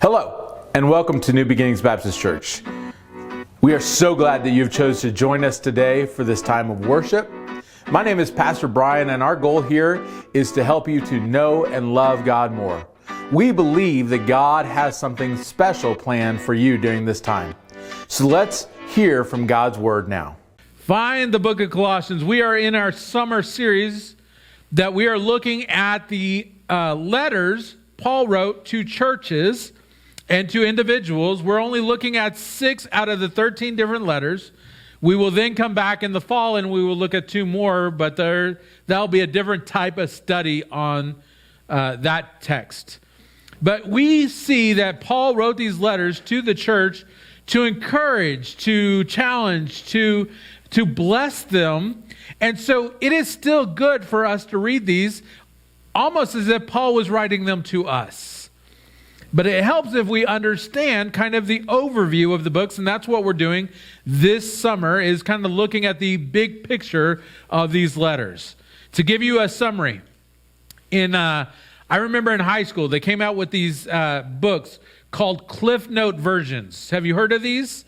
Hello, and welcome to New Beginnings Baptist Church. We are so glad that you've chosen to join us today for this time of worship. My name is Pastor Brian, and our goal here is to help you to know and love God more. We believe that God has something special planned for you during this time. So let's hear from God's Word now. Find the book of Colossians. We are in our summer series that we are looking at the letters Paul wrote to churches and to individuals. We're only looking at 6 out of the 13 different letters. We will then come back in the fall and we will look at 2 more, but that'll be a different type of study on that text. But we see that Paul wrote these letters to the church to encourage, to challenge, to bless them. And so it is still good for us to read these almost as if Paul was writing them to us. But it helps if we understand kind of the overview of the books, and that's what we're doing this summer, is kind of looking at the big picture of these letters. To give you a summary, I remember in high school, they came out with these books called Cliff Note versions. Have you heard of these?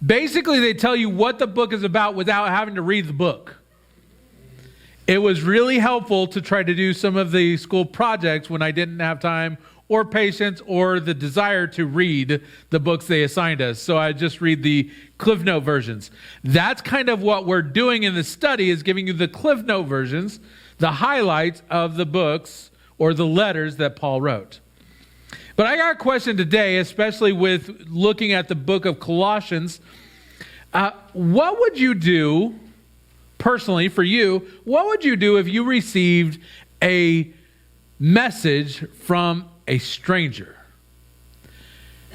Basically, they tell you what the book is about without having to read the book. It was really helpful to try to do some of the school projects when I didn't have time or patience or the desire to read the books they assigned us. So I just read the Cliff Note versions. That's kind of what we're doing in the study, is giving you the Cliff Note versions, the highlights of the books or the letters that Paul wrote. But I got a question today, especially with looking at the book of Colossians. What would you do, personally for you, what would you do if you received a message from a stranger?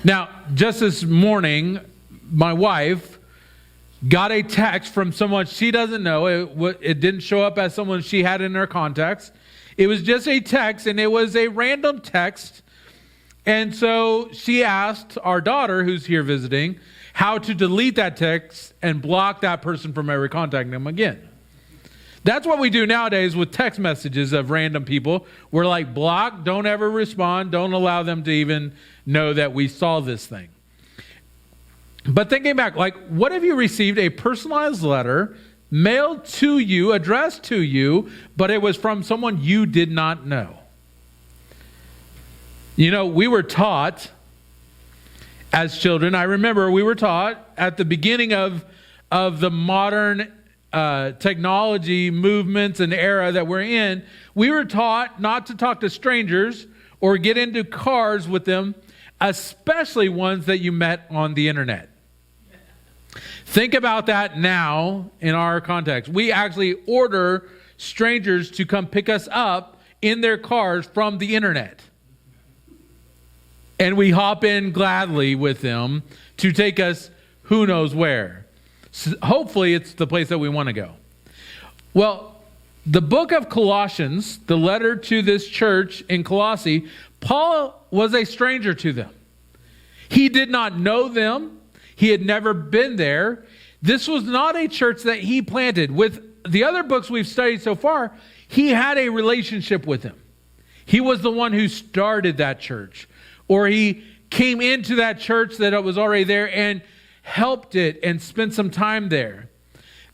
Now, just this morning, my wife got a text from someone she doesn't know. It didn't show up as someone she had in her contacts. It was just a text, and it was a random text. And so she asked our daughter, who's here visiting, how to delete that text and block that person from ever contacting them again. That's what we do nowadays with text messages of random people. We're like, block, don't ever respond, don't allow them to even know that we saw this thing. But thinking back, like, what if you received a personalized letter mailed to you, addressed to you, but it was from someone you did not know? You know, we were taught as children, I remember we were taught at the beginning of the modern technology movements and era that we're in, we were taught not to talk to strangers or get into cars with them, especially ones that you met on the internet. Think about that now in our context. We actually order strangers to come pick us up in their cars from the internet. And we hop in gladly with them to take us who knows where. So hopefully it's the place that we want to go. Well, the book of Colossians, the letter to this church in Colossae, Paul was a stranger to them. He did not know them. He had never been there. This was not a church that he planted. With the other books we've studied so far, he had a relationship with them. He was the one who started that church, or he came into that church that was already there and helped it and spent some time there.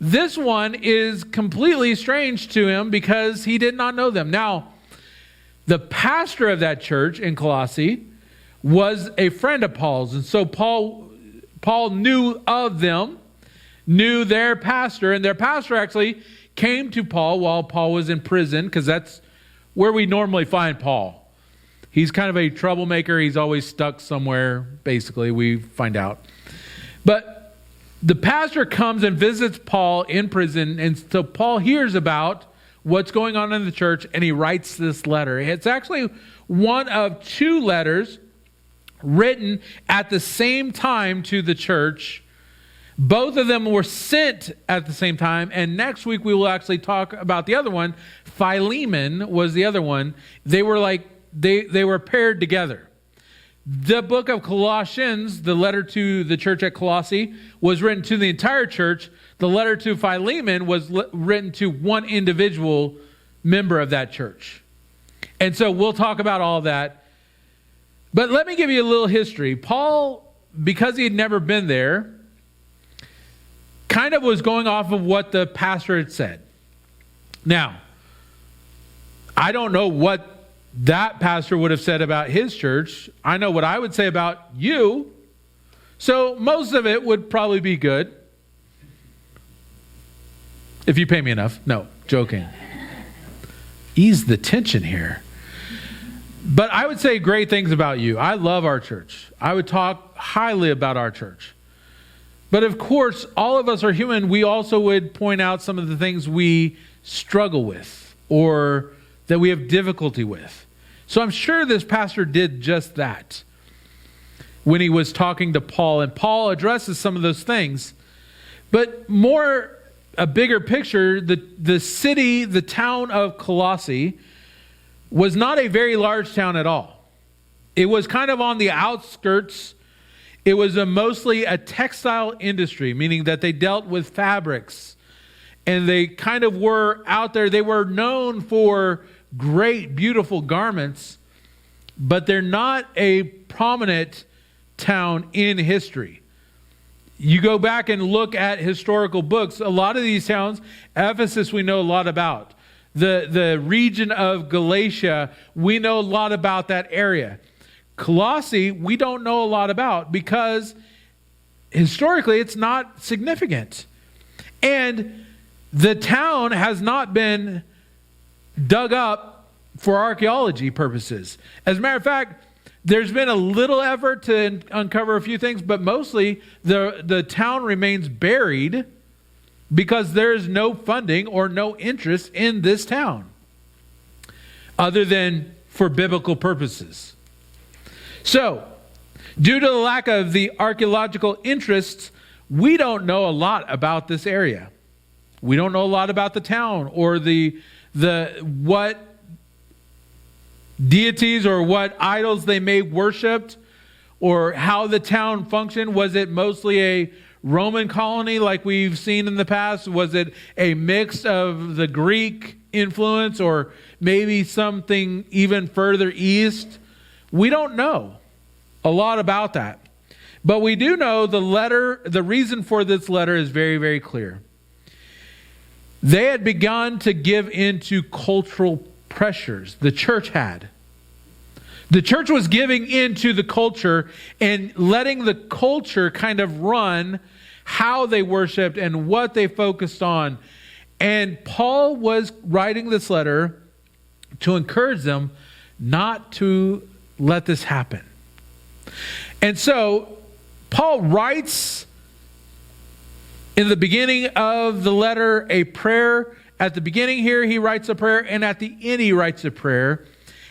This one is completely strange to him because he did not know them. Now, the pastor of that church in Colossae was a friend of Paul's, and so Paul knew of them, knew their pastor, and their pastor actually came to Paul while Paul was in prison, because that's where we normally find Paul. He's kind of a troublemaker. He's always stuck somewhere, basically, we find out. But the pastor comes and visits Paul in prison, and so Paul hears about what's going on in the church, and he writes this letter. It's actually one of two letters written at the same time to the church. Both of them were sent at the same time, and next week we will actually talk about the other one. Philemon was the other one. They were paired together. The book of Colossians, the letter to the church at Colossae, was written to the entire church. The letter to Philemon was written to one individual member of that church. And so we'll talk about all that. But let me give you a little history. Paul, because he had never been there, kind of was going off of what the pastor had said. Now, I don't know what that pastor would have said about his church. I know what I would say about you. So most of it would probably be good. If you pay me enough. No, joking. Ease the tension here. But I would say great things about you. I love our church. I would talk highly about our church. But of course, all of us are human. We also would point out some of the things we struggle with or that we have difficulty with. So I'm sure this pastor did just that when he was talking to Paul. And Paul addresses some of those things. But more, a bigger picture, the city, the town of Colossae was not a very large town at all. It was kind of on the outskirts. It was mostly a textile industry, meaning that they dealt with fabrics. And they kind of were out there. They were known for great, beautiful garments, but they're not a prominent town in history. You go back and look at historical books, a lot of these towns, Ephesus we know a lot about. The region of Galatia, we know a lot about that area. Colossae, we don't know a lot about because historically it's not significant. And the town has not been dug up for archaeology purposes. As a matter of fact, there's been a little effort to uncover a few things, but mostly the town remains buried because there is no funding or no interest in this town other than for biblical purposes. So, due to the lack of the archaeological interests, we don't know a lot about this area. We don't know a lot about the town or the what deities or what idols they may worshipped or how the town functioned. Was it mostly a Roman colony like we've seen in the past? Was it a mix of the Greek influence or maybe something even further east? We don't know a lot about that. But we do know the reason for this letter is very, very clear. They had begun to give into cultural pressures. The church had. The church was giving into the culture and letting the culture kind of run how they worshiped and what they focused on. And Paul was writing this letter to encourage them not to let this happen. And so Paul writes in the beginning of the letter a prayer. At the beginning here he writes a prayer, and at the end he writes a prayer.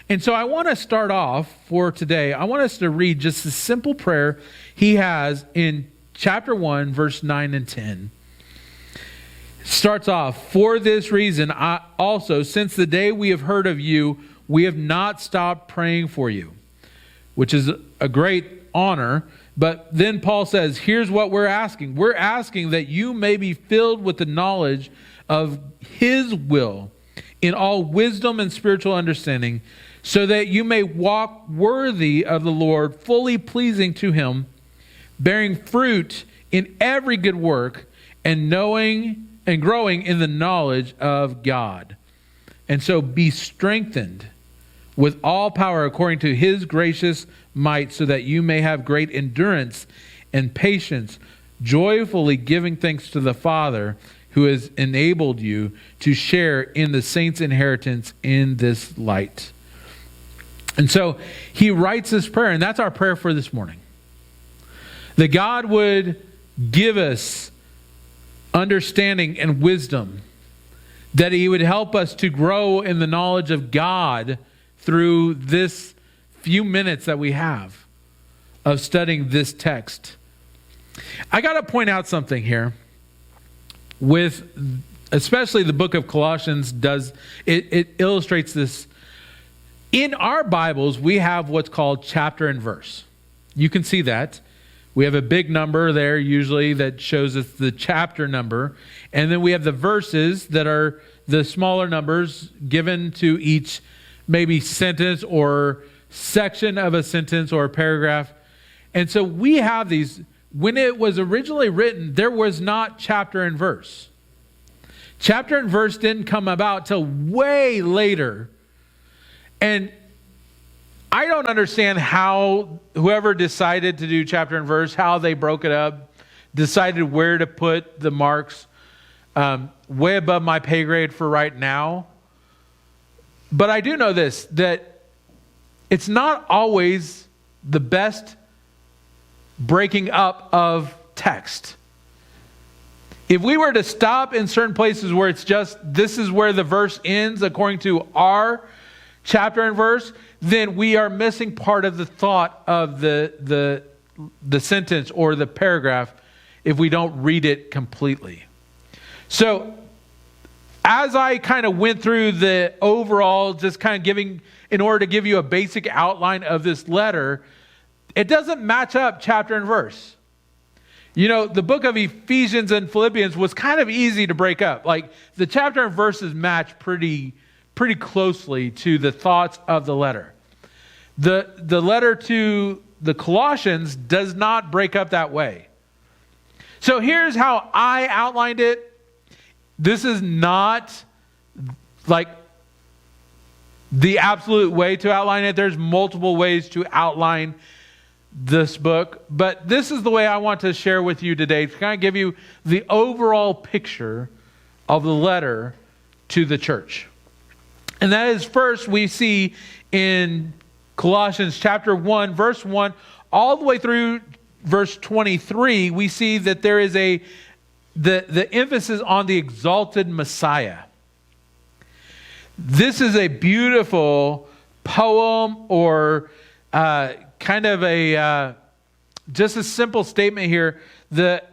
And so I want to start off for today. I want us to read just a simple prayer he has in chapter 1, verse 9 and 10. It starts off, "For this reason, I also, since the day we have heard of you, we have not stopped praying for you," which is a great honor. But then Paul says, here's what we're asking. We're asking that you may be filled with the knowledge of his will in all wisdom and spiritual understanding, so that you may walk worthy of the Lord, fully pleasing to him, bearing fruit in every good work, and knowing and growing in the knowledge of God. And so be strengthened with all power according to his gracious might, so that you may have great endurance and patience, joyfully giving thanks to the Father who has enabled you to share in the saints' inheritance in this light. And so he writes this prayer, and that's our prayer for this morning. That God would give us understanding and wisdom that he would help us to grow in the knowledge of God through this few minutes that we have of studying this text. I got to point out something here with especially the book of Colossians it illustrates this. In our Bibles, we have what's called chapter and verse. You can see that. We have a big number there usually that shows us the chapter number. And then we have the verses that are the smaller numbers given to each maybe sentence or section of a sentence or a paragraph. And so we have these. When it was originally written, there was not chapter and verse. Chapter and verse didn't come about till way later. And I don't understand how whoever decided to do chapter and verse, how they broke it up, decided where to put the marks. Way above my pay grade for right now. But I do know this, that it's not always the best breaking up of text. If we were to stop in certain places where it's just, this is where the verse ends according to our chapter and verse, then we are missing part of the thought of the sentence or the paragraph if we don't read it completely. So, as I kind of went through the overall, just kind of in order to give you a basic outline of this letter, it doesn't match up chapter and verse. You know, the book of Ephesians and Philippians was kind of easy to break up. Like, the chapter and verses match pretty closely to the thoughts of the letter. The letter to the Colossians does not break up that way. So here's how I outlined it. This is not like the absolute way to outline it. There's multiple ways to outline this book, but this is the way I want to share with you today to kind of give you the overall picture of the letter to the church. And that is, first we see in Colossians chapter 1, verse 1, all the way through verse 23, we see that there is the emphasis on the exalted Messiah. This is a beautiful poem or kind of just a simple statement here.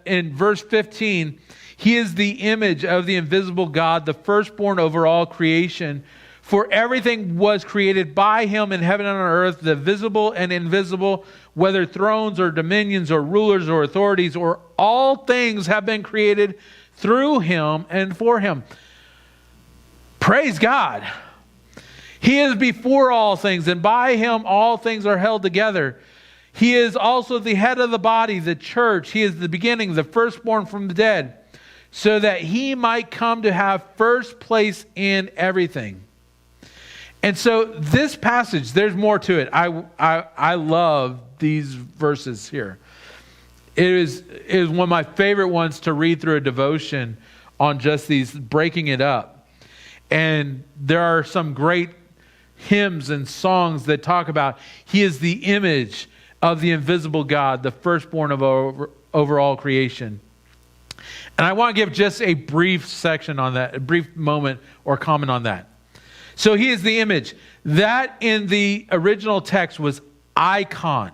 In verse 15, he is the image of the invisible God, the firstborn over all creation. For everything was created by him in heaven and on earth, the visible and invisible, whether thrones or dominions or rulers or authorities, or all things have been created through him and for him. Praise God. He is before all things, and by him all things are held together. He is also the head of the body, the church. He is the beginning, the firstborn from the dead, so that he might come to have first place in everything. And so this passage, there's more to it. I love these verses here. It is one of my favorite ones to read through a devotion on just these, breaking it up. And there are some great hymns and songs that talk about he is the image of the invisible God, the firstborn of over all creation. And I want to give just a brief section on that, a brief moment or comment on that. So he is the image. That in the original text was icon.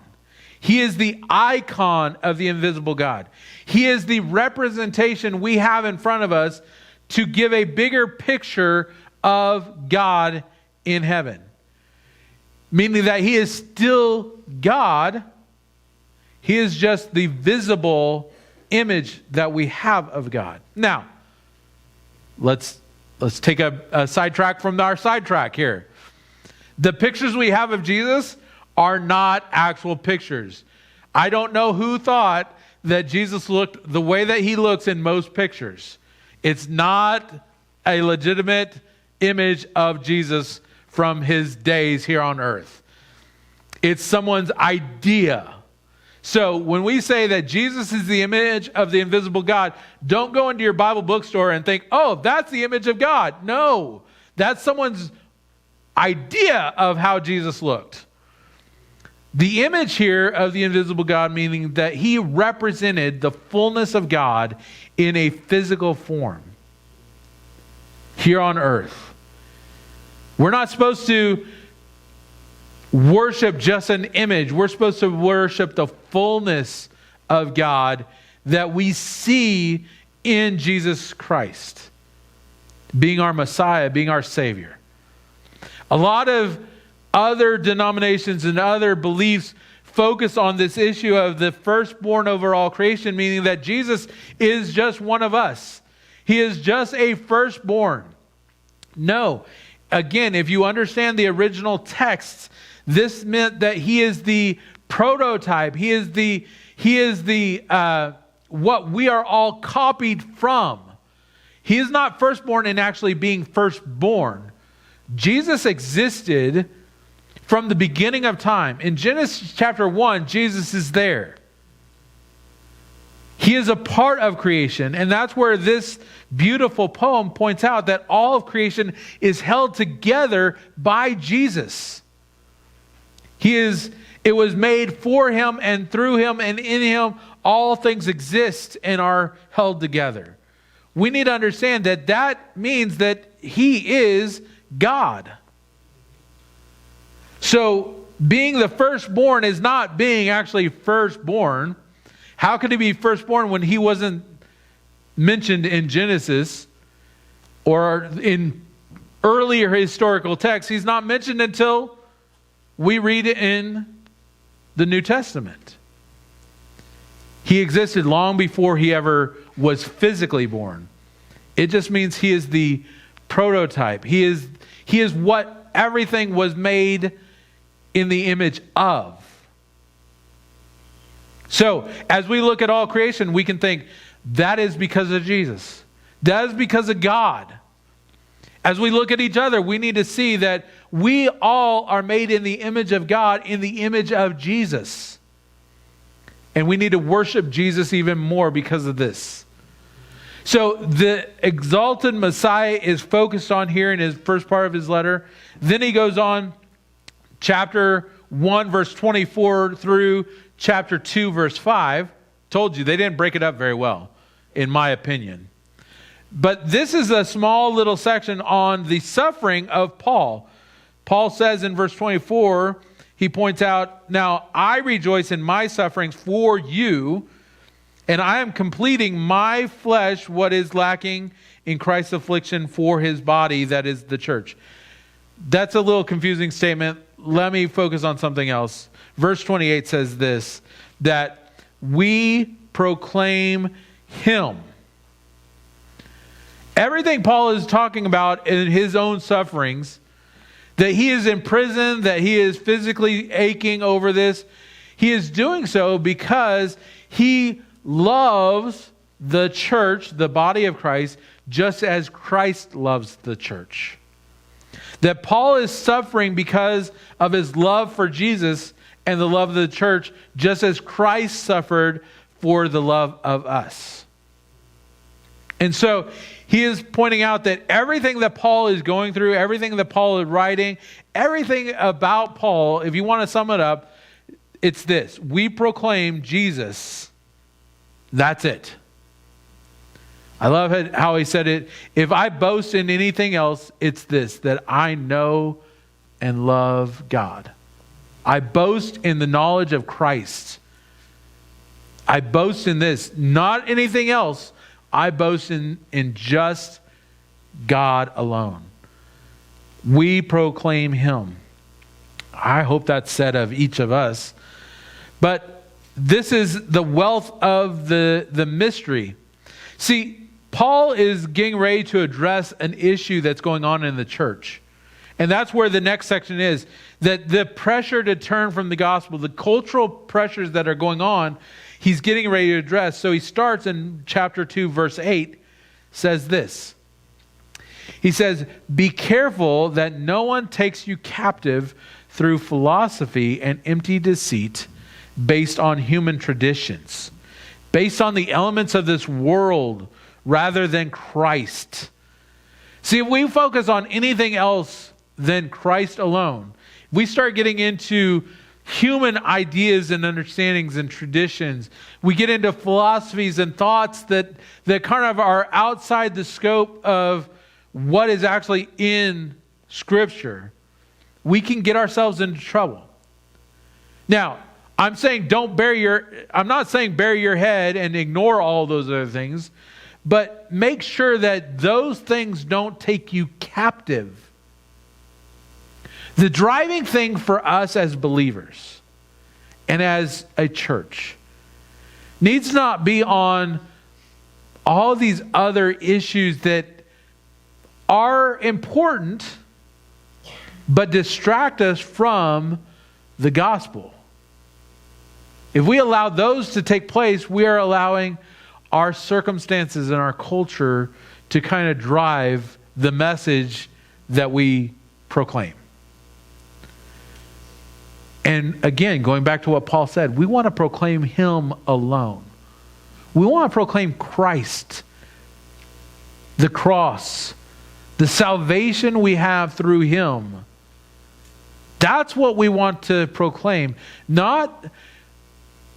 He is the icon of the invisible God. He is the representation we have in front of us to give a bigger picture of God in heaven. Meaning that he is still God. He is just the visible image that we have of God. Now, let's take a sidetrack from our sidetrack here. The pictures we have of Jesus are not actual pictures. I don't know who thought that Jesus looked the way that he looks in most pictures. It's not a legitimate image of Jesus from his days here on earth. It's someone's idea. So when we say that Jesus is the image of the invisible God, don't go into your Bible bookstore and think, oh, that's the image of God. No, that's someone's idea of how Jesus looked. The image here of the invisible God, meaning that he represented the fullness of God in a physical form. here on earth. We're not supposed to worship just an image. We're supposed to worship the fullness of God that we see in Jesus Christ, being our Messiah, being our Savior. A lot of other denominations and other beliefs focus on this issue of the firstborn over all creation, meaning that Jesus is just one of us. He is just a firstborn. No. Again, if you understand the original texts, this meant that he is the prototype. He is the what we are all copied from. He is not firstborn in actually being firstborn. Jesus existed from the beginning of time. In Genesis chapter 1, Jesus is there. He is a part of creation, and that's where this beautiful poem points out that all of creation is held together by Jesus. It was made for him and through him and in him. All things exist and are held together. We need to understand that that means that he is God. So being the firstborn is not being actually firstborn. How could he be firstborn when he wasn't mentioned in Genesis or in earlier historical texts? He's not mentioned until we read it in the New Testament. He existed long before he ever was physically born. It just means he is the prototype. He is what everything was made in the image of. So, as we look at all creation, we can think, that is because of Jesus. That is because of God. As we look at each other, we need to see that we all are made in the image of God, in the image of Jesus. And we need to worship Jesus even more because of this. So the exalted Messiah is focused on here in his first part of his letter. Then he goes on, chapter 1, verse 24 through chapter 2, verse 5. Told you, they didn't break it up very well, in my opinion. But this is a small little section on the suffering of Paul. Paul says in verse 24, he points out, "Now I rejoice in my sufferings for you, and I am completing my flesh what is lacking in Christ's affliction for his body, that is the church." That's a little confusing statement. Let me focus on something else. Verse 28 says this, that we proclaim him. Everything Paul is talking about in his own sufferings, that he is in prison, that he is physically aching over this, he is doing so because he loves the church, the body of Christ, just as Christ loves the church. That Paul is suffering because of his love for Jesus and the love of the church, just as Christ suffered for the love of us. And so he is pointing out that everything that Paul is going through, everything that Paul is writing, everything about Paul, if you want to sum it up, it's this: we proclaim Jesus. That's it. I love how he said it. If I boast in anything else, it's this, that I know and love God. I boast in the knowledge of Christ. I boast in this, not anything else. I boast in just God alone. We proclaim him. I hope that's said of each of us. But this is the wealth of the mystery. See, Paul is getting ready to address an issue that's going on in the church. And that's where the next section is. That the pressure to turn from the gospel, the cultural pressures that are going on, he's getting ready to address. So he starts in chapter 2, verse 8, says this. He says, "Be careful that no one takes you captive through philosophy and empty deceit based on human traditions, based on the elements of this world rather than Christ." See, if we focus on anything else than Christ alone, we start getting into human ideas and understandings and traditions. We get into philosophies and thoughts that kind of are outside the scope of what is actually in Scripture, we can get ourselves into trouble. Now, I'm not saying bury your head and ignore all those other things, but make sure that those things don't take you captive. The driving thing for us as believers and as a church needs not be on all these other issues that are important but distract us from the gospel. If we allow those to take place, we are allowing our circumstances and our culture to kind of drive the message that we proclaim. And again, going back to what Paul said, we want to proclaim Him alone. We want to proclaim Christ, the cross, the salvation we have through Him. That's what we want to proclaim.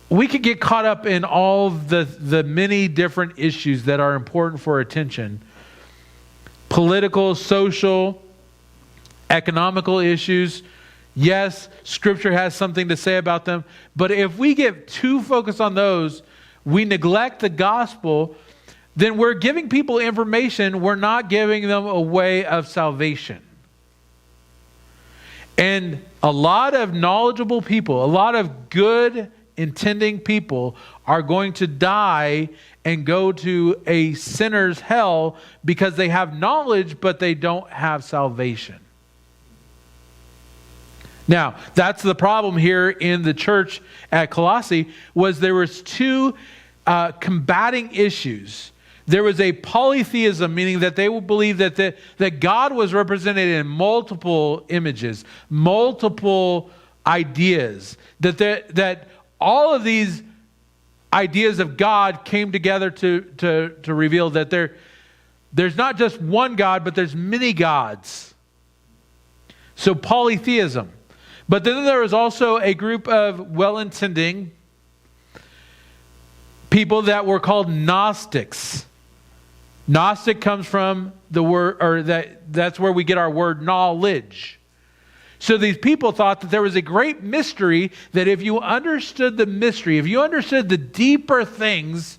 We could get caught up in all the many different issues that are important for attention. Political, social, economical issues. Yes, Scripture has something to say about them. But if we get too focused on those, we neglect the gospel, then we're giving people information. We're not giving them a way of salvation. And a lot of knowledgeable people, a lot of good intending people are going to die and go to a sinner's hell because they have knowledge, but they don't have salvation. Now, that's the problem here in the church at Colossae, was there was two combating issues. There was a polytheism, meaning that they would believe that God was represented in multiple images, multiple ideas, that all of these ideas of God came together to reveal that there's not just one God, but there's many gods. So polytheism. But then there was also a group of well-intending people that were called Gnostics. Gnostic comes from the word, or that's where we get our word knowledge. So these people thought that there was a great mystery, that if you understood the mystery, if you understood the deeper things,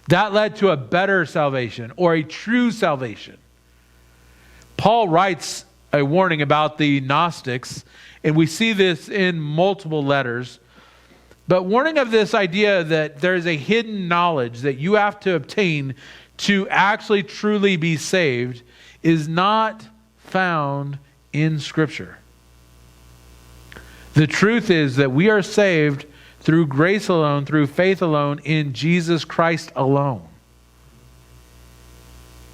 that led to a better salvation or a true salvation. Paul writes a warning about the Gnostics, and we see this in multiple letters. But warning of this idea that there is a hidden knowledge that you have to obtain to actually truly be saved is not found in Scripture. The truth is that we are saved through grace alone, through faith alone, in Jesus Christ alone.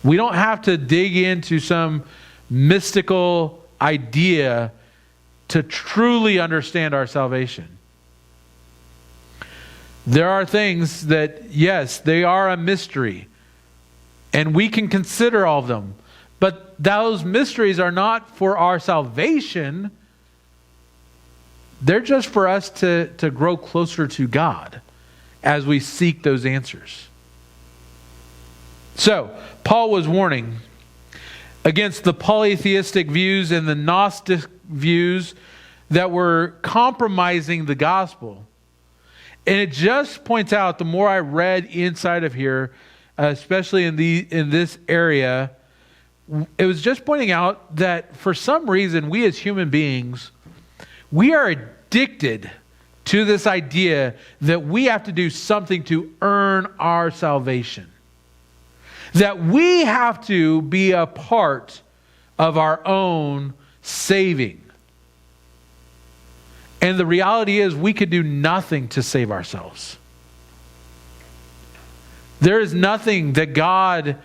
We don't have to dig into some mystical idea to truly understand our salvation. There are things that, yes, they are a mystery, and we can consider all of them. But those mysteries are not for our salvation. They're just for us to grow closer to God as we seek those answers. So, Paul was warning against the polytheistic views and the Gnostic views that were compromising the gospel. And it just points out, the more I read inside of here, especially in this area, it was just pointing out that for some reason, we as human beings, we are addicted to this idea that we have to do something to earn our salvation. That we have to be a part of our own saving. And the reality is, we could do nothing to save ourselves. There is nothing that God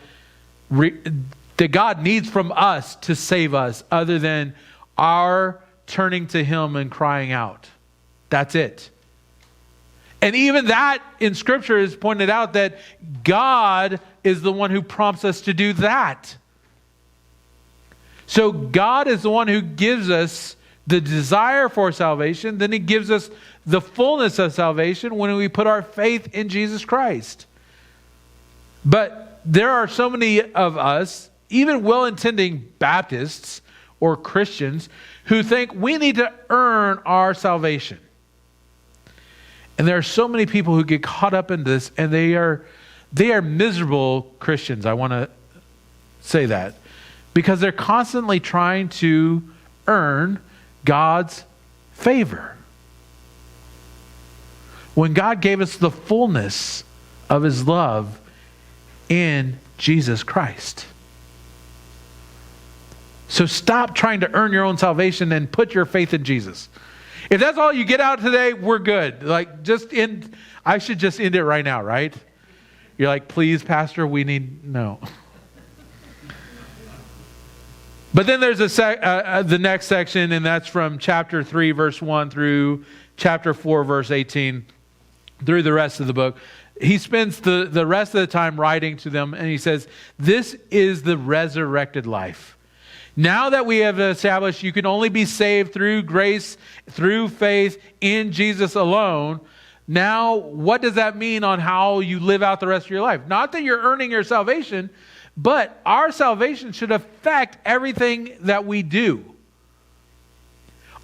needs from us to save us other than our turning to Him and crying out. That's it. And even that in Scripture is pointed out that God is the one who prompts us to do that. So God is the one who gives us the desire for salvation. Then He gives us the fullness of salvation when we put our faith in Jesus Christ. But there are so many of us, even well-intending Baptists or Christians who think we need to earn our salvation. And there are so many people who get caught up in this, and they are miserable Christians. I want to say that because they're constantly trying to earn God's favor, when God gave us the fullness of his love in Jesus Christ. So stop trying to earn your own salvation and put your faith in Jesus. If that's all you get out today, we're good. I should just end it right now, right? You're like, please, Pastor, no. But then there's the next section, and that's from chapter 3, verse 1 through chapter 4, verse 18, through the rest of the book. He spends the rest of the time writing to them, and he says, this is the resurrected life. Now that we have established you can only be saved through grace, through faith in Jesus alone, now what does that mean on how you live out the rest of your life? Not that you're earning your salvation, but our salvation should affect everything that we do.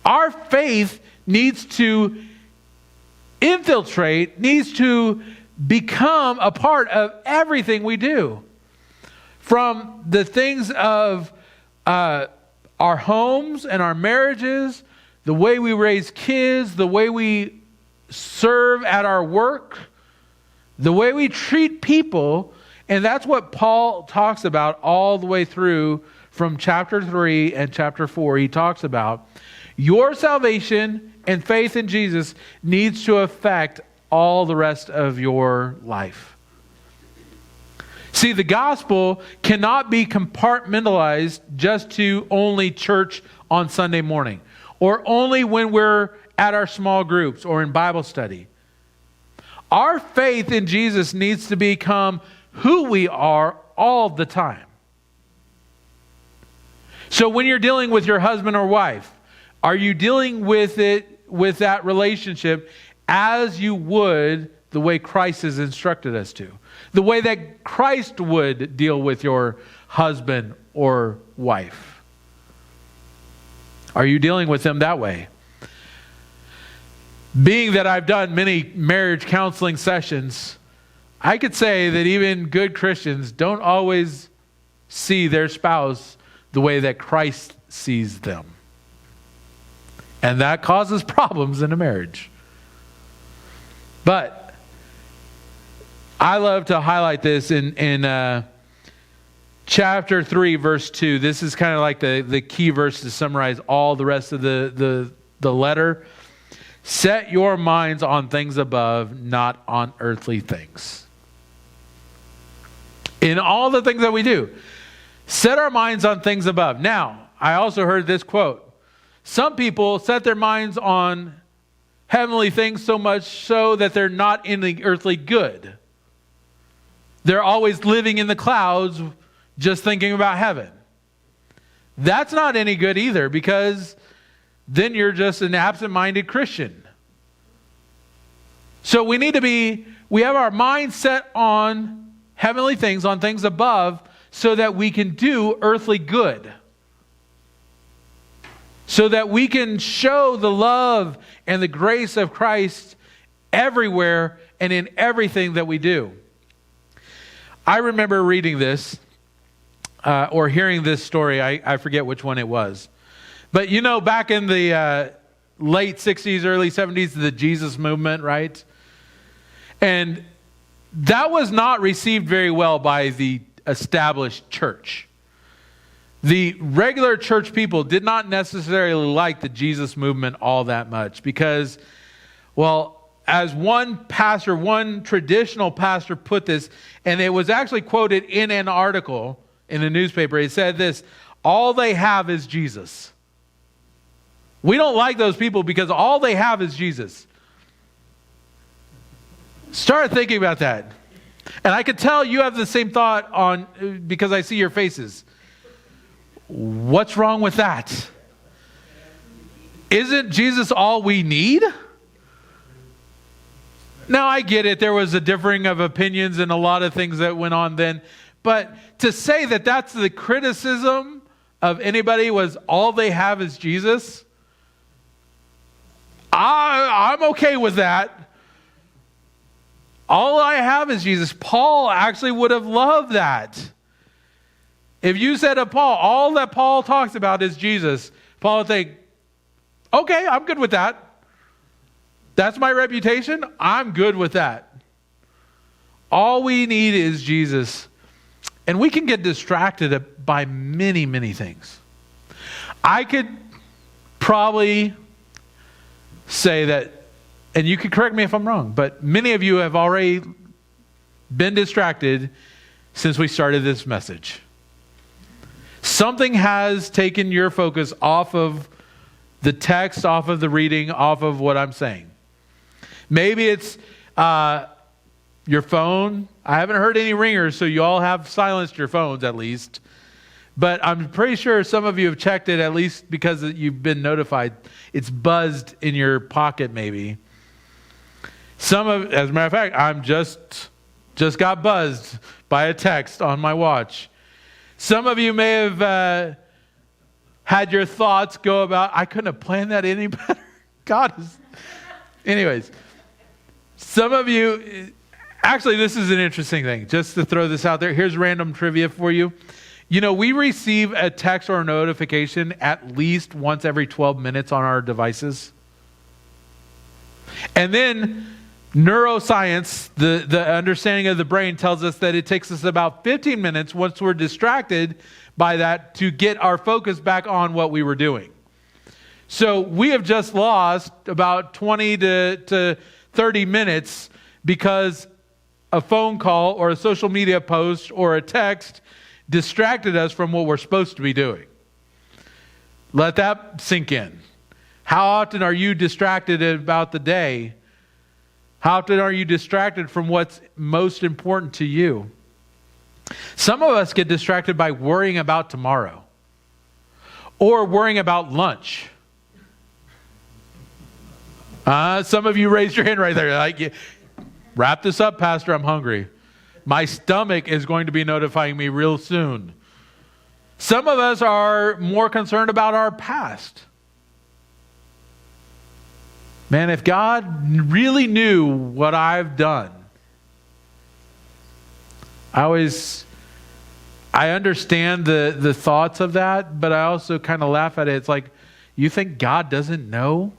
Our faith needs to infiltrate, needs to become a part of everything we do. From the things of our homes and our marriages, the way we raise kids, the way we serve at our work, the way we treat people. And that's what Paul talks about all the way through from chapter 3 and chapter 4. He talks about your salvation and faith in Jesus needs to affect all the rest of your life. See, the gospel cannot be compartmentalized just to only church on Sunday morning or only when we're at our small groups or in Bible study. Our faith in Jesus needs to become who we are all the time. So when you're dealing with your husband or wife, are you dealing with that relationship as you would the way Christ has instructed us to? The way that Christ would deal with your husband or wife? Are you dealing with them that way? Being that I've done many marriage counseling sessions, I could say that even good Christians don't always see their spouse the way that Christ sees them. And that causes problems in a marriage. But I love to highlight this in chapter 3, verse 2. This is kind of like the key verse to summarize all the rest of the letter. Set your minds on things above, not on earthly things. In all the things that we do, set our minds on things above. Now, I also heard this quote. Some people set their minds on heavenly things so much so that they're not in the earthly good. They're always living in the clouds, just thinking about heaven. That's not any good either, because then you're just an absent-minded Christian. So we have our mind set on heavenly things, on things above, so that we can do earthly good. So that we can show the love and the grace of Christ everywhere and in everything that we do. I remember reading this or hearing this story. I forget which one it was. But you know, back in the late 60s, early 70s, the Jesus movement, right? And that was not received very well by the established church. The regular church people did not necessarily like the Jesus movement all that much because, well, as one traditional pastor put this, and it was actually quoted in an article in a newspaper, it said this: all they have is Jesus. We don't like those people because all they have is Jesus. Start thinking about that. And I could tell you have the same thought because I see your faces. What's wrong with that? Isn't Jesus all we need? Now, I get it. There was a differing of opinions and a lot of things that went on then. But to say that that's the criticism of anybody was all they have is Jesus, I'm okay with that. All I have is Jesus. Paul actually would have loved that. If you said to Paul, all that Paul talks about is Jesus, Paul would think, okay, I'm good with that. That's my reputation. I'm good with that. All we need is Jesus. And we can get distracted by many, many things. I could probably say that, and you can correct me if I'm wrong, but many of you have already been distracted since we started this message. Something has taken your focus off of the text, off of the reading, off of what I'm saying. Maybe it's your phone. I haven't heard any ringers, so you all have silenced your phones at least. But I'm pretty sure some of you have checked it, at least because you've been notified. It's buzzed in your pocket maybe. As a matter of fact, I'm just got buzzed by a text on my watch. Some of you may have had your thoughts go about, I couldn't have planned that any better. Anyways, some of you, actually this is an interesting thing. Just to throw this out there, here's random trivia for you. You know, we receive a text or a notification at least once every 12 minutes on our devices. And then neuroscience, the understanding of the brain, tells us that it takes us about 15 minutes once we're distracted by that to get our focus back on what we were doing. So we have just lost about 20 to 30 minutes because a phone call or a social media post or a text distracted us from what we're supposed to be doing. Let that sink in. How often are you distracted about the day? How often are you distracted from what's most important to you? Some of us get distracted by worrying about tomorrow or worrying about lunch. Some of you raised your hand right there. Like, wrap this up, Pastor, I'm hungry. My stomach is going to be notifying me real soon. Some of us are more concerned about our past. Man, if God really knew what I've done, I understand the thoughts of that, but I also kind of laugh at it. It's like, you think God doesn't know?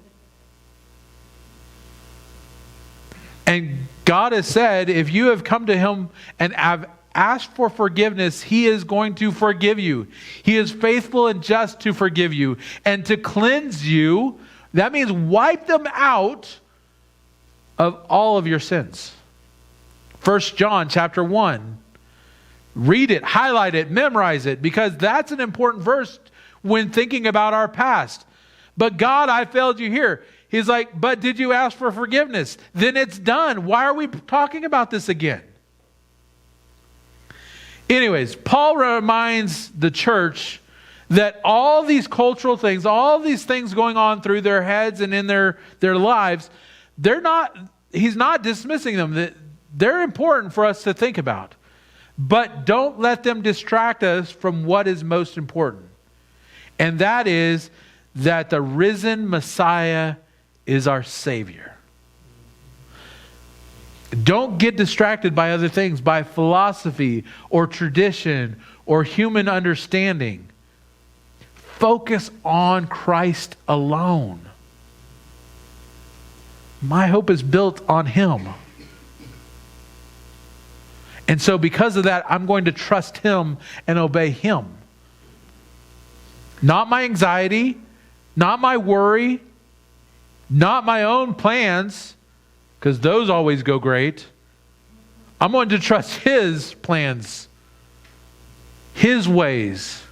And God has said, if you have come to Him and have asked for forgiveness, He is going to forgive you. He is faithful and just to forgive you and to cleanse you. That means wipe them out of all of your sins. 1 John chapter 1. Read it, highlight it, memorize it, because that's an important verse when thinking about our past. But God, I failed you here. He's like, but did you ask for forgiveness? Then it's done. Why are we talking about this again? Anyways, Paul reminds the church that all these cultural things, all these things going on through their heads and in their lives, he's not dismissing them. They're important for us to think about. But don't let them distract us from what is most important. And that is that the risen Messiah is our Savior. Don't get distracted by other things, by philosophy or tradition or human understanding. Focus on Christ alone. My hope is built on Him. And so because of that, I'm going to trust Him and obey Him. Not my anxiety, not my worry, not my own plans, because those always go great. I'm going to trust His plans, His ways.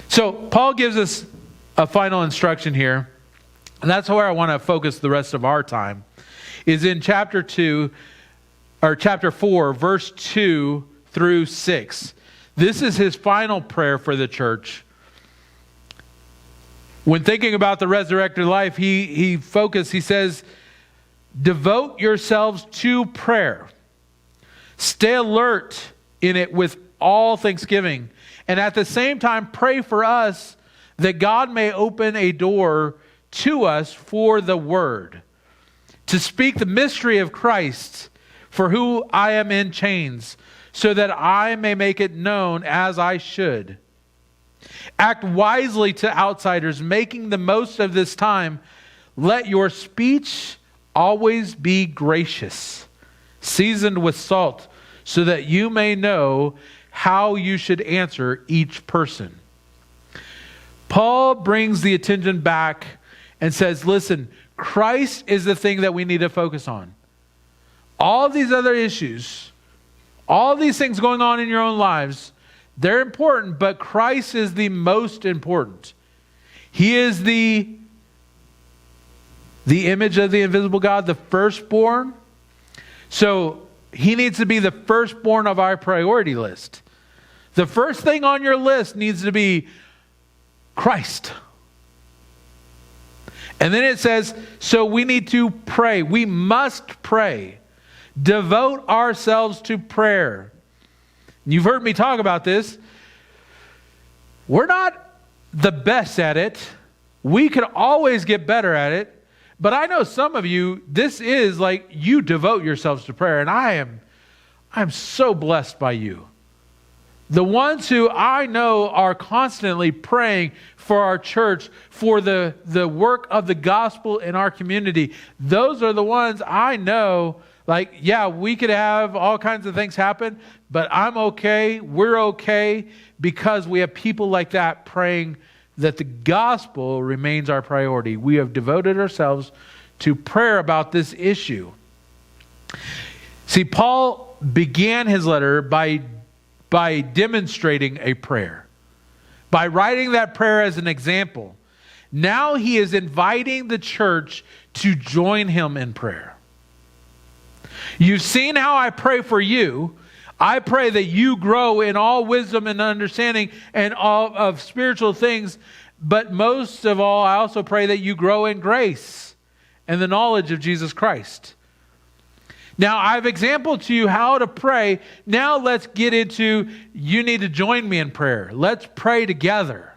So Paul gives us a final instruction here, and that's where I want to focus the rest of our time, is in chapter 4, verse 2 through 6. This is his final prayer for the church. When thinking about the resurrected life, he says, devote yourselves to prayer, Stay alert in it with all thanksgiving. And at the same time, pray for us that God may open a door to us for the word, to speak the mystery of Christ, for who I am in chains, so that I may make it known as I should. Act wisely to outsiders, making the most of this time. Let your speech always be gracious, seasoned with salt, so that you may know how you should answer each person. Paul brings the attention back and says, listen, Christ is the thing that we need to focus on. All these other issues, all these things going on in your own lives, they're important, but Christ is the most important. He is the image of the invisible God, the firstborn. So he needs to be the firstborn of our priority list. The first thing on your list needs to be Christ. And then it says, so we need to pray. We must pray. Devote ourselves to prayer. You've heard me talk about this. We're not the best at it. We could always get better at it. But I know some of you, this is like you devote yourselves to prayer. And I'm so blessed by you. The ones who I know are constantly praying for our church, for the work of the gospel in our community, those are the ones I know. Like, yeah, we could have all kinds of things happen, but I'm okay, we're okay, because we have people like that praying that the gospel remains our priority. We have devoted ourselves to prayer about this issue. See, Paul began his letter by demonstrating a prayer, by writing that prayer as an example. Now he is inviting the church to join him in prayer. You've seen how I pray for you. I pray that you grow in all wisdom and understanding and all of spiritual things. But most of all, I also pray that you grow in grace and the knowledge of Jesus Christ. Now, I've exampled to you how to pray. Now let's get into, you need to join me in prayer. Let's pray together.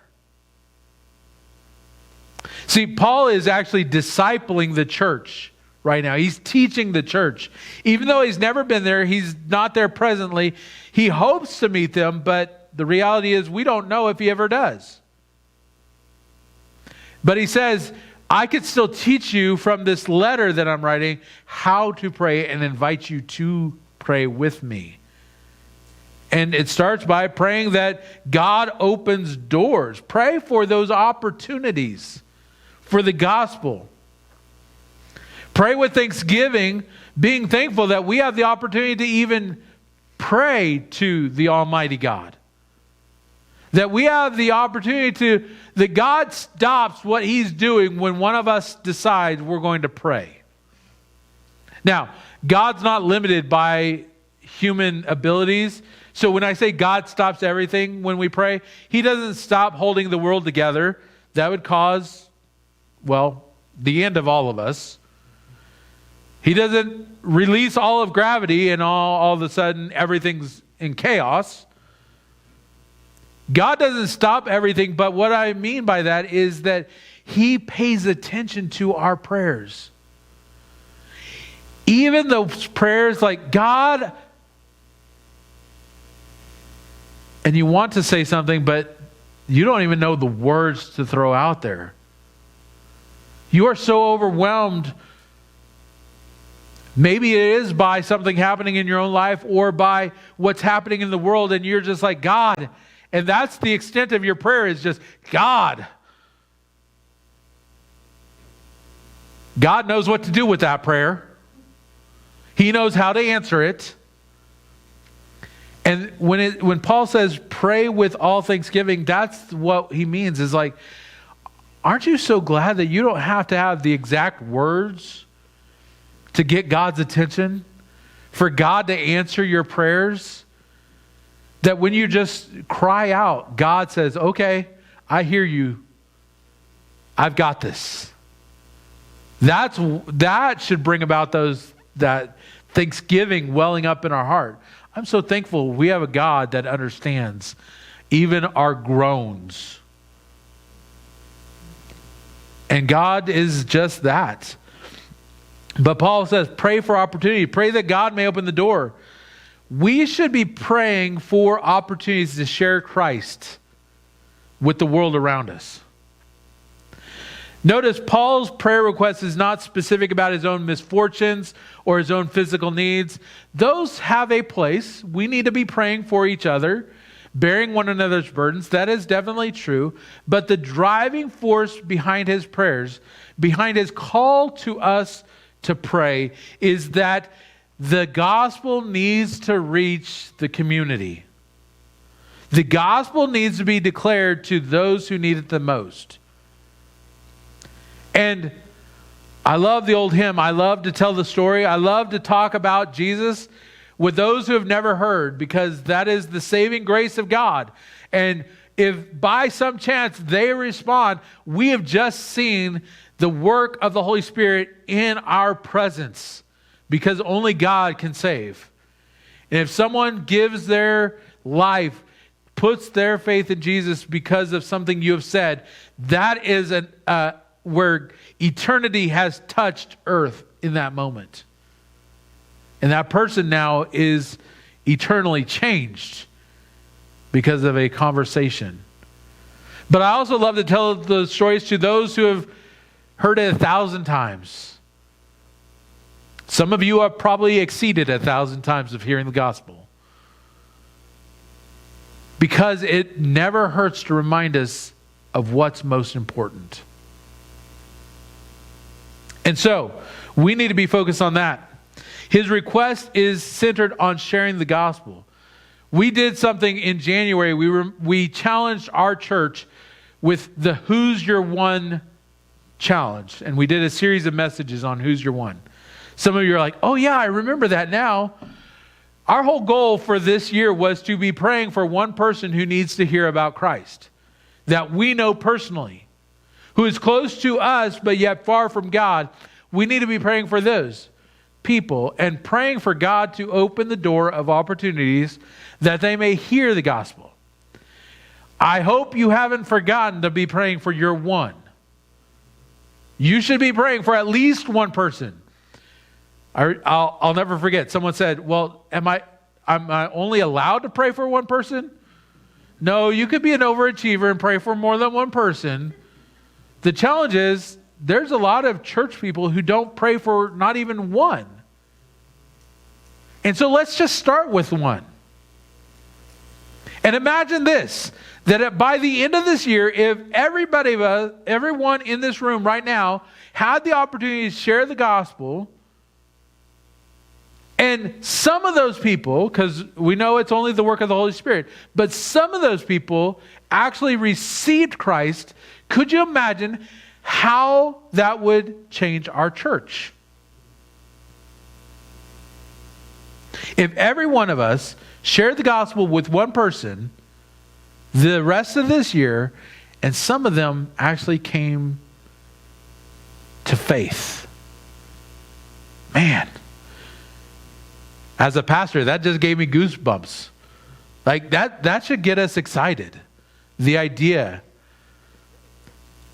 See, Paul is actually discipling the church right now. He's teaching the church. Even though he's never been there, he's not there presently. He hopes to meet them, but the reality is we don't know if he ever does. But he says, I could still teach you from this letter that I'm writing how to pray and invite you to pray with me. And it starts by praying that God opens doors. Pray for those opportunities for the gospel. Pray with thanksgiving, being thankful that we have the opportunity to even pray to the Almighty God. That we have the opportunity that God stops what He's doing when one of us decides we're going to pray. Now, God's not limited by human abilities. So when I say God stops everything when we pray, He doesn't stop holding the world together. That would cause, the end of all of us. He doesn't release all of gravity and all of a sudden everything's in chaos. God doesn't stop everything, but what I mean by that is that He pays attention to our prayers. Even those prayers like, God, and you want to say something, but you don't even know the words to throw out there. You are so overwhelmed. Maybe it is by something happening in your own life or by what's happening in the world, and you're just like, God. And that's the extent of your prayer, is just, God. God knows what to do with that prayer. He knows how to answer it. And when Paul says pray with all thanksgiving, that's what he means, is like, aren't you so glad that you don't have to have the exact words to get God's attention, for God to answer your prayers? That when you just cry out, God says, okay, I hear you. I've got this. That should bring about that thanksgiving welling up in our heart. I'm so thankful we have a God that understands even our groans. And God is just that. But Paul says, pray for opportunity. Pray that God may open the door. We should be praying for opportunities to share Christ with the world around us. Notice Paul's prayer request is not specific about his own misfortunes or his own physical needs. Those have a place. We need to be praying for each other, bearing one another's burdens. That is definitely true. But the driving force behind his prayers, behind his call to us to pray, is that the gospel needs to reach the community. The gospel needs to be declared to those who need it the most. And I love the old hymn. I love to tell the story. I love to talk about Jesus with those who have never heard, because that is the saving grace of God. And if by some chance they respond, we have just seen the work of the Holy Spirit in our presence, because only God can save. And if someone gives their life, puts their faith in Jesus because of something you have said, that is where eternity has touched earth in that moment. And that person now is eternally changed because of a conversation. But I also love to tell the stories to those who have heard it 1,000 times. Some of you have probably exceeded 1,000 times of hearing the gospel. Because it never hurts to remind us of what's most important. And so, we need to be focused on that. His request is centered on sharing the gospel. We did something in January. We challenged our church with the Who's Your One challenge. And we did a series of messages on Who's Your One. Some of you are like, oh yeah, I remember that now. Our whole goal for this year was to be praying for one person who needs to hear about Christ, that we know personally, who is close to us but yet far from God. We need to be praying for those people and praying for God to open the door of opportunities that they may hear the gospel. I hope you haven't forgotten to be praying for your one. You should be praying for at least one person. I'll never forget. Someone said, well, am I only allowed to pray for one person? No, you could be an overachiever and pray for more than one person. The challenge is, there's a lot of church people who don't pray for not even one. And so let's just start with one. And imagine this, that by the end of this year, if everyone in this room right now had the opportunity to share the gospel, and some of those people, because we know it's only the work of the Holy Spirit, but some of those people actually received Christ, could you imagine how that would change our church? If every one of us shared the gospel with one person the rest of this year, and some of them actually came to faith. Man, as a pastor, that just gave me goosebumps. Like that should get us excited. The idea.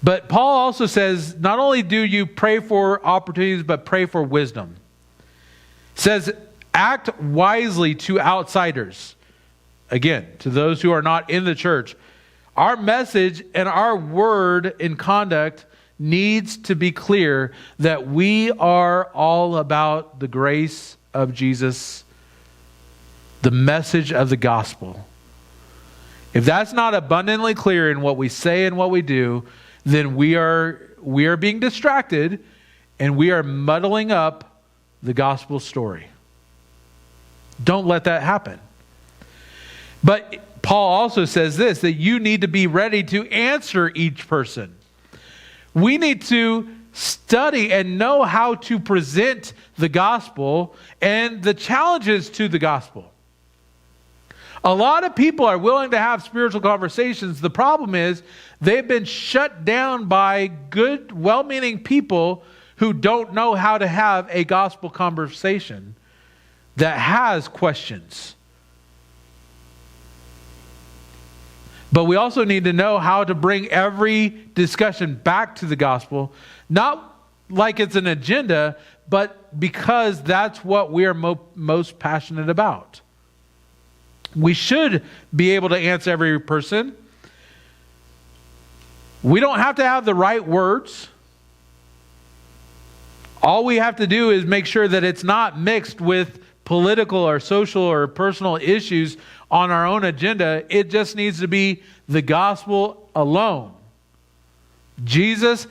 But Paul also says, not only do you pray for opportunities, but pray for wisdom. He says, act wisely to outsiders. Again, to those who are not in the church. Our message and our word in conduct needs to be clear that we are all about the grace of Jesus, the message of the gospel. If that's not abundantly clear in what we say and what we do, then we are being distracted and we are muddling up the gospel story. Don't let that happen. But Paul also says this, that you need to be ready to answer each person. We need to study and know how to present the gospel and the challenges to the gospel. A lot of people are willing to have spiritual conversations. The problem is they've been shut down by good, well-meaning people who don't know how to have a gospel conversation that has questions. But we also need to know how to bring every discussion back to the gospel, not like it's an agenda, but because that's what we are most passionate about. We should be able to answer every person. We don't have to have the right words. All we have to do is make sure that it's not mixed with political or social or personal issues on our own agenda. It just needs to be the gospel alone. Jesus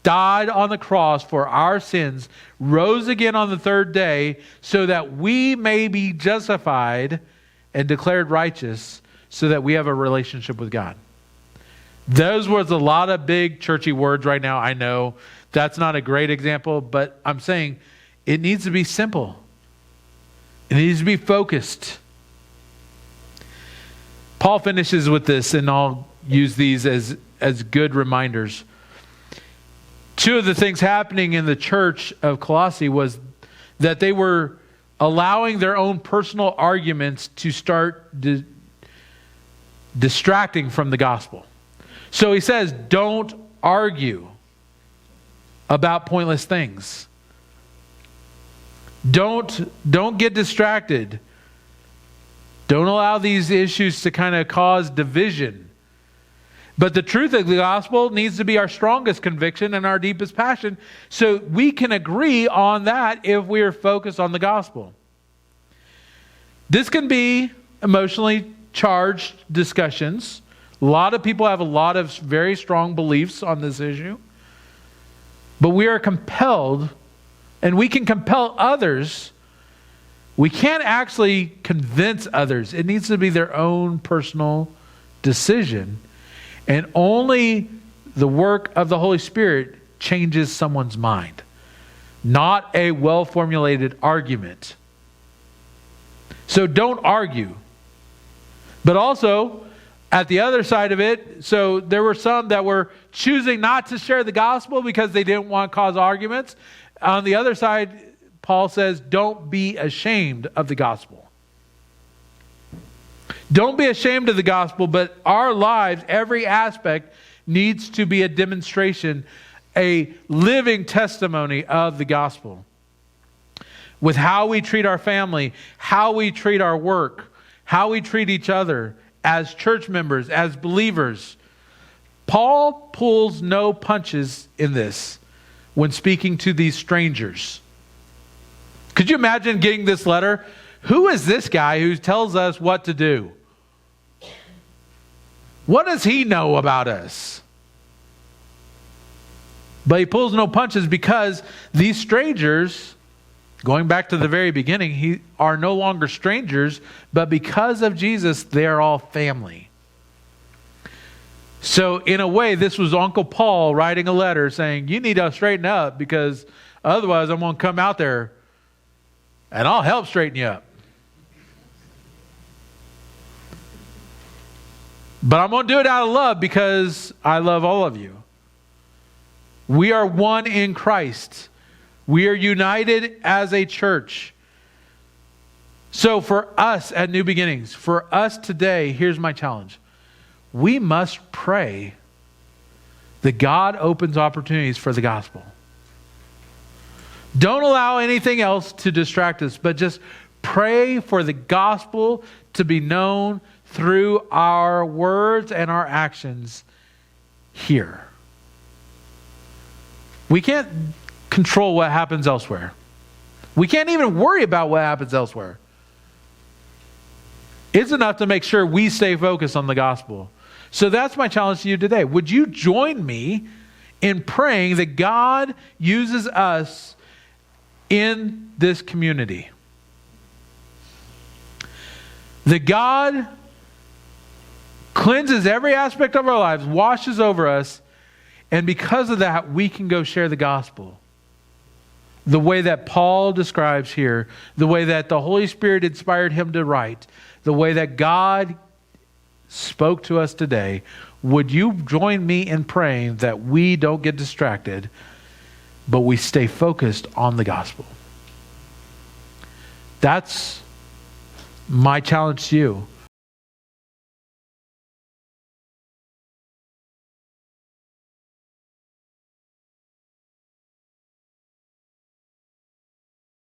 died on the cross for our sins, rose again on the third day, so that we may be justified and declared righteous, so that we have a relationship with God. Those was a lot of big churchy words right now. I know that's not a great example, but I'm saying it needs to be simple. It needs to be focused. Paul finishes with this, and I'll use these as good reminders. Two of the things happening in the church of Colossae was that they were allowing their own personal arguments to start distracting from the gospel. So he says, don't argue about pointless things. Don't get distracted. Don't allow these issues to kind of cause division. But the truth of the gospel needs to be our strongest conviction and our deepest passion, so we can agree on that if we are focused on the gospel. This can be emotionally charged discussions. A lot of people have a lot of very strong beliefs on this issue. But we are compelled, and we can compel others. We can't actually convince others. It needs to be their own personal decision. And only the work of the Holy Spirit changes someone's mind, not a well-formulated argument. So don't argue. But also, at the other side of it, so there were some that were choosing not to share the gospel because they didn't want to cause arguments. On the other side, Paul says, don't be ashamed of the gospel. Don't be ashamed of the gospel, but our lives, every aspect, needs to be a demonstration, a living testimony of the gospel. With how we treat our family, how we treat our work, how we treat each other, as church members, as believers. Paul pulls no punches in this when speaking to these strangers. Could you imagine getting this letter? Who is this guy who tells us what to do? What does he know about us? But he pulls no punches because these strangers, going back to the very beginning, are no longer strangers, but because of Jesus, they are all family. So in a way, this was Uncle Paul writing a letter saying, you need to straighten up, because otherwise I'm going to come out there and I'll help straighten you up. But I'm going to do it out of love because I love all of you. We are one in Christ. We are united as a church. So for us at New Beginnings, for us today, here's my challenge. We must pray that God opens opportunities for the gospel. Don't allow anything else to distract us, but just pray for the gospel to be known through our words and our actions here. We can't control what happens elsewhere. We can't even worry about what happens elsewhere. It's enough to make sure we stay focused on the gospel. So that's my challenge to you today. Would you join me in praying that God uses us in this community? That God cleanses every aspect of our lives, washes over us, and because of that, we can go share the gospel. The way that Paul describes here, the way that the Holy Spirit inspired him to write, the way that God spoke to us today. Would you join me in praying that we don't get distracted, but we stay focused on the gospel? That's my challenge to you.